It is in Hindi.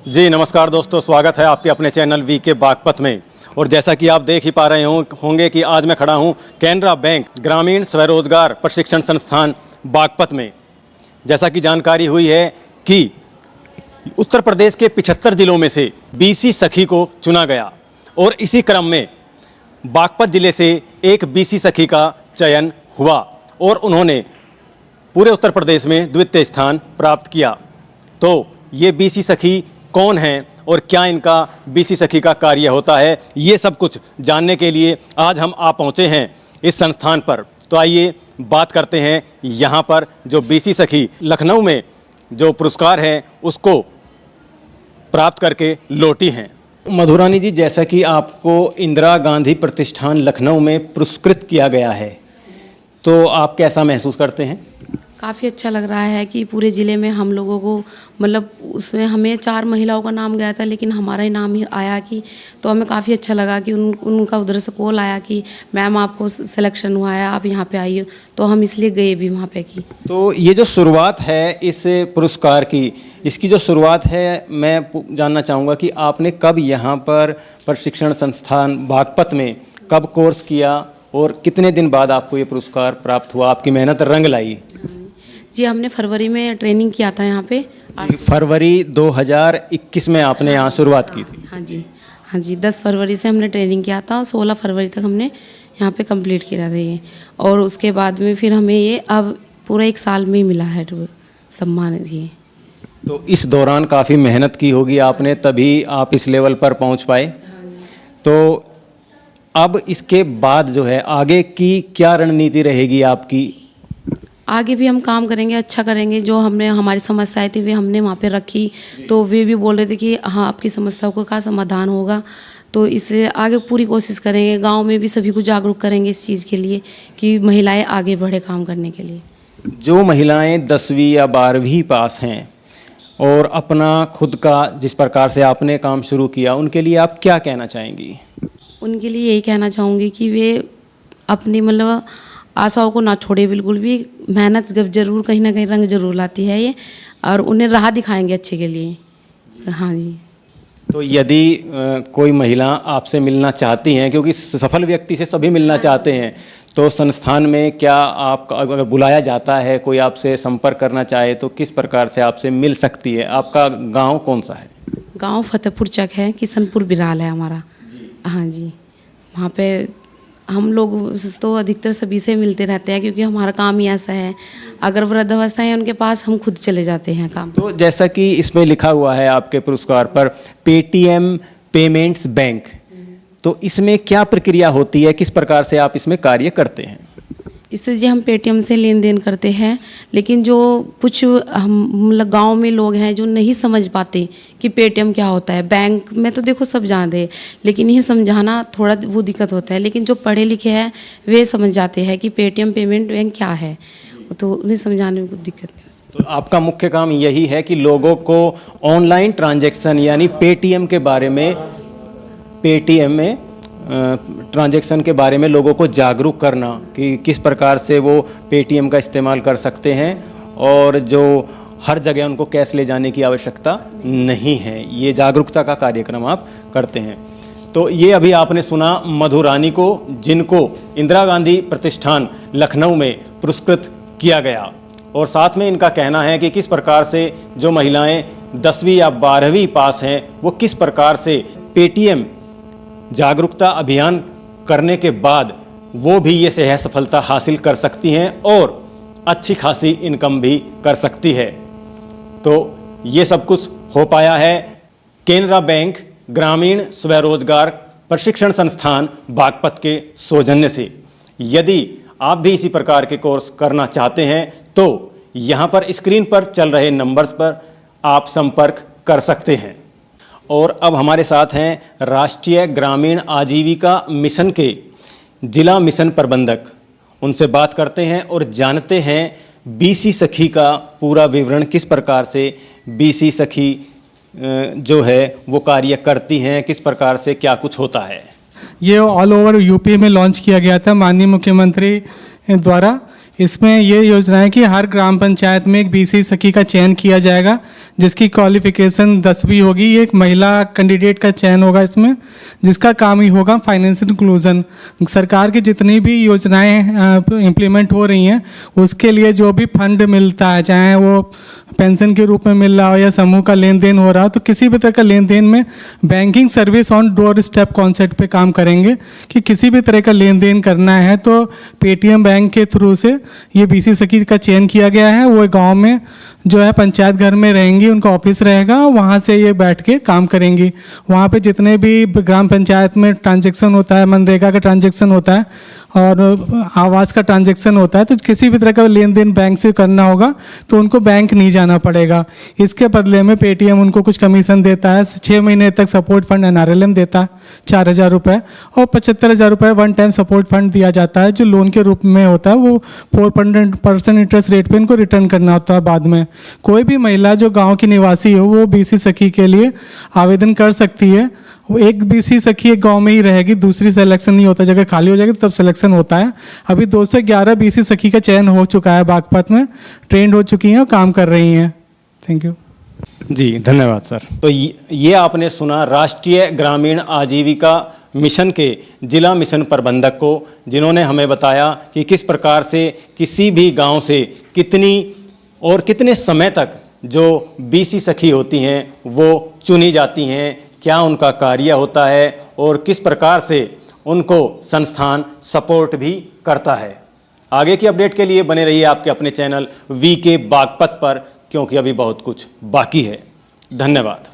जी नमस्कार दोस्तों, स्वागत है आपके अपने चैनल वी के बागपत में। और जैसा कि आप देख ही पा रहे होंगे कि आज मैं खड़ा हूं कैनरा बैंक ग्रामीण स्वरोजगार प्रशिक्षण संस्थान बागपत में। जैसा कि जानकारी हुई है कि उत्तर प्रदेश के 75 जिलों में से बीसी सखी को चुना गया और इसी क्रम में बागपत जिले से एक बीसी सखी का चयन हुआ और उन्होंने पूरे उत्तर प्रदेश में द्वितीय स्थान प्राप्त किया। तो ये बीसी सखी कौन हैं और क्या इनका बीसी सखी का कार्य होता है, ये सब कुछ जानने के लिए आज हम आ पहुँचे हैं इस संस्थान पर। तो आइए बात करते हैं यहाँ पर जो बीसी सखी लखनऊ में जो पुरस्कार है उसको प्राप्त करके लौटी हैं। मधुरानी जी, जैसा कि आपको इंदिरा गांधी प्रतिष्ठान लखनऊ में पुरस्कृत किया गया है, तो आप कैसा महसूस करते हैं? काफ़ी अच्छा लग रहा है कि पूरे ज़िले में हम लोगों को मतलब उसमें हमें 4 महिलाओं का नाम गया था लेकिन हमारा ही नाम ही आया कि तो हमें काफ़ी अच्छा लगा कि उनका उधर से कॉल आया कि मैम आपको सिलेक्शन हुआ है, आप यहाँ पे आइए, तो हम इसलिए गए भी वहाँ पे की। तो ये जो शुरुआत है इस पुरस्कार की, इसकी जो शुरुआत है, मैं जानना चाहूँगा कि आपने कब यहाँ पर प्रशिक्षण संस्थान बागपत में कब कोर्स किया और कितने दिन बाद आपको ये पुरस्कार प्राप्त हुआ, आपकी मेहनत रंग लाई? जी, हमने फरवरी में ट्रेनिंग किया था यहाँ पे। फरवरी 2021 में आपने यहाँ शुरुआत की थी? हाँ जी 10 फरवरी से हमने ट्रेनिंग किया था और 16 फरवरी तक हमने यहाँ पे कंप्लीट किया था ये। और उसके बाद में फिर हमें ये अब पूरा 1 साल में ही मिला है सम्मान जी। तो इस दौरान काफ़ी मेहनत की होगी आपने, तभी आप इस लेवल पर पहुँच पाए। तो अब इसके बाद जो है आगे की क्या रणनीति रहेगी आपकी? आगे भी हम काम करेंगे, अच्छा करेंगे। जो हमने हमारी समस्याएं थी वे हमने वहाँ पे रखी, तो वे भी बोल रहे थे कि हाँ आपकी समस्याओं का क्या समाधान होगा, तो इससे आगे पूरी कोशिश करेंगे। गांव में भी सभी को जागरूक करेंगे इस चीज़ के लिए कि महिलाएं आगे बढ़े काम करने के लिए। जो महिलाएं 10वीं या 12वीं पास हैं और अपना खुद का जिस प्रकार से आपने काम शुरू किया, उनके लिए आप क्या कहना चाहेंगी? उनके लिए यही कहना चाहूँगी कि वे अपनी मतलब आशाओं को ना छोड़े, बिल्कुल भी मेहनत जरूर कहीं ना कहीं रंग जरूर लाती है ये, और उन्हें राह दिखाएंगे अच्छे के लिए। हाँ जी। तो यदि कोई महिला आपसे मिलना चाहती हैं, क्योंकि सफल व्यक्ति से सभी मिलना चाहते हैं, तो संस्थान में क्या आप अगर बुलाया जाता है, कोई आपसे संपर्क करना चाहे तो किस प्रकार से आपसे मिल सकती है? आपका गांव कौन सा है? गांव फतेहपुर चक है, किशनपुर बिराल है हमारा। हाँ जी, वहाँ पे हम लोग तो अधिकतर सभी से मिलते रहते हैं क्योंकि हमारा काम ही ऐसा है। अगर वृद्धावस्था है उनके पास, हम खुद चले जाते हैं काम। तो जैसा कि इसमें लिखा हुआ है आपके पुरस्कार पर पेटीएम पेमेंट्स बैंक, तो इसमें क्या प्रक्रिया होती है, किस प्रकार से आप इसमें कार्य करते हैं? इससे जी हम पेटीएम से लेन देन करते हैं, लेकिन जो कुछ हम गांव में लोग हैं जो नहीं समझ पाते कि पेटीएम क्या होता है। बैंक में तो देखो सब जानते हैं, लेकिन ये समझाना थोड़ा वो दिक्कत होता है। लेकिन जो पढ़े लिखे हैं वे समझ जाते हैं कि पेटीएम पेमेंट बैंक क्या है, तो उन्हें समझाने में कुछ दिक्कत नहीं। तो आपका मुख्य काम यही है कि लोगों को ऑनलाइन ट्रांजैक्शन यानी पेटीएम के बारे में, पेटीएम में ट्रांजैक्शन के बारे में लोगों को जागरूक करना कि किस प्रकार से वो पेटीएम का इस्तेमाल कर सकते हैं और जो हर जगह उनको कैश ले जाने की आवश्यकता नहीं है। ये जागरूकता का कार्यक्रम आप करते हैं। तो ये अभी आपने सुना मधुरानी को, जिनको इंदिरा गांधी प्रतिष्ठान लखनऊ में पुरस्कृत किया गया, और साथ में इनका कहना है कि किस प्रकार से जो महिलाएं 10वीं या 12वीं पास हैं वो किस प्रकार से पेटीएम जागरूकता अभियान करने के बाद वो भी ये सह सफलता हासिल कर सकती हैं और अच्छी खासी इनकम भी कर सकती है। तो ये सब कुछ हो पाया है कैनरा बैंक ग्रामीण स्वरोजगार प्रशिक्षण संस्थान बागपत के सौजन्य से। यदि आप भी इसी प्रकार के कोर्स करना चाहते हैं तो यहाँ पर स्क्रीन पर चल रहे नंबर्स पर आप संपर्क कर सकते हैं। और अब हमारे साथ हैं राष्ट्रीय ग्रामीण आजीविका मिशन के जिला मिशन प्रबंधक, उनसे बात करते हैं और जानते हैं बीसी सखी का पूरा विवरण, किस प्रकार से बीसी सखी जो है वो कार्य करती हैं, किस प्रकार से क्या कुछ होता है। ये ऑल ओवर यूपी में लॉन्च किया गया था माननीय मुख्यमंत्री द्वारा। इसमें ये योजना है कि हर ग्राम पंचायत में एक बीसी सखी का चयन किया जाएगा, जिसकी क्वालिफिकेशन 10वीं होगी। ये एक महिला कैंडिडेट का चयन होगा इसमें, जिसका काम ही होगा फाइनेंशियल इंक्लूजन। सरकार की जितनी भी योजनाएं इम्प्लीमेंट हो रही हैं, उसके लिए जो भी फंड मिलता है, चाहे वो पेंशन के रूप में मिल रहा हो या समूह का लेन देन हो रहा हो, तो किसी भी तरह का लेन देन में banking service on door step concept पे काम करेंगे कि किसी भी तरह का लेन देन करना है तो पेटीएम बैंक के थ्रू से ये बीसी सखी का चयन किया गया है। वो गांव में जो है पंचायत घर में रहेंगी, उनका ऑफिस रहेगा, वहाँ से ये बैठ के काम करेंगी। वहाँ पे जितने भी ग्राम पंचायत में ट्रांजैक्शन होता है, मनरेगा का ट्रांजैक्शन होता है और आवास का ट्रांजैक्शन होता है, तो किसी भी तरह का लेन देन बैंक से करना होगा तो उनको बैंक नहीं जाना पड़ेगा। इसके बदले में पेटीएम उनको कुछ कमीशन देता है। 6 महीने तक सपोर्ट फंड NRLM देता है 4,000 रुपये, और 75,000 रुपये वन टाइम सपोर्ट फंड दिया जाता है, जो लोन के रूप में होता है। वो 4% इंटरेस्ट रेट पे इनको रिटर्न करना होता है बाद में। कोई भी महिला जो गांव की निवासी हो, वो बीसी सखी के लिए आवेदन कर सकती है। वो एक बीसी सखी एक गांव में ही रहेगी, दूसरी सिलेक्शन नहीं होता। जगह खाली हो जाएगी तो तब सिलेक्शन होता है। अभी 211 बीसी सखी का चयन हो चुका है बागपत में, ट्रेंड हो चुकी हैं और काम कर रही हैं। थैंक यू जी, धन्यवाद सर। तो ये आपने सुना राष्ट्रीय ग्रामीण आजीविका मिशन के जिला मिशन प्रबंधक को, जिन्होंने हमें बताया कि किस प्रकार से किसी भी गांव से कितनी और कितने समय तक जो बीसी सखी होती हैं वो चुनी जाती हैं, क्या उनका कार्य होता है और किस प्रकार से उनको संस्थान सपोर्ट भी करता है। आगे की अपडेट के लिए बने रहिए आपके अपने चैनल वीके बागपत पर, क्योंकि अभी बहुत कुछ बाकी है। धन्यवाद।